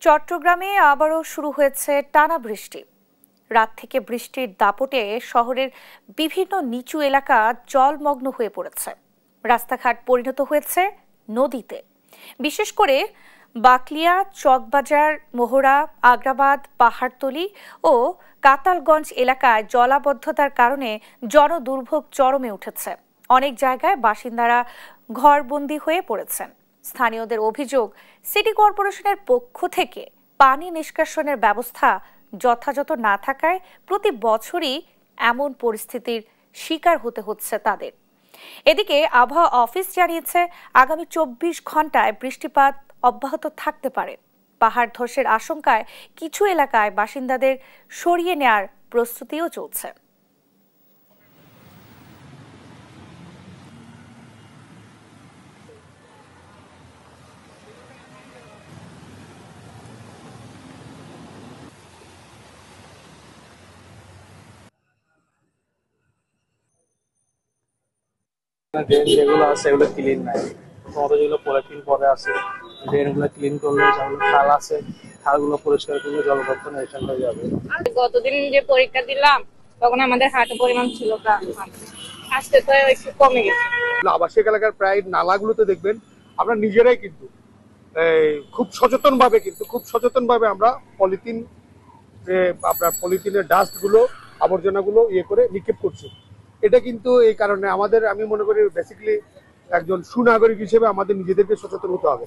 চট্টগ্রামে আবারও শুরু হয়েছে টানা বৃষ্টি। রাত থেকে বৃষ্টির দাপটে শহরের বিভিন্ন নিচু এলাকা জলমগ্ন হয়ে পড়েছে। রাস্তাঘাট পরিণত হয়েছে নদীতে। বিশেষ করে বাকলিয়া, চকবাজার, মোহরা, আগ্রাবাদ, পাহাড়তলী ও কাতালগঞ্জ এলাকায় জলাবদ্ধতার কারণে জনদুর্ভোগ চরমে উঠেছে। অনেক জায়গায় বাসিন্দারা ঘরবন্দি হয়ে পড়েছেন। স্থানীয়দের অভিযোগ, সিটি কর্পোরেশনের পক্ষ থেকে পানি নিষ্কাশনের ব্যবস্থা যথাযথ না থাকায় প্রতি বছরই এমন পরিস্থিতির শিকার হতে হচ্ছে তাদের। এদিকে আবহাওয়া অফিস জানিয়েছে আগামী 24 ঘন্টায় বৃষ্টিপাত অব্যাহত থাকতে পারে। পাহাড় ধসের আশঙ্কায় কিছু এলাকায় বাসিন্দাদের সরিয়ে নেয়ার প্রস্তুতিও চলছে। ড্রেন যেগুলো আছে এগুলো ক্লিন নাই, প্রথমত যেগুলো পলিথিন পরে আছে ড্রেনগুলো ক্লিন করলে, যেগুলো খাল আছে খালগুলো পরিষ্কার করলে জলবদ্ধতা নিরসন হয়ে যাবে। গতদিন যে পরীক্ষা দিলাম তখন আমাদের হাঁটু পরিমাণ ছিল, আজকে তো একটু কমে গেছে। আবাসিক এলাকার প্রায় নালাগুলোতে দেখবেন আমরা নিজেরাই কিন্তু খুব সচেতন ভাবে আমরা পলিথিন, আপনার পলিথিনের ডাস্টগুলো, আবর্জনাগুলো করে নিক্ষেপ করছি। এটা কিন্তু এই কারণে আমি মনে করি বেসিক্যালি একজন সুনাগরিক হিসেবে আমাদের নিজেদেরকে সচেতন হতে হবে।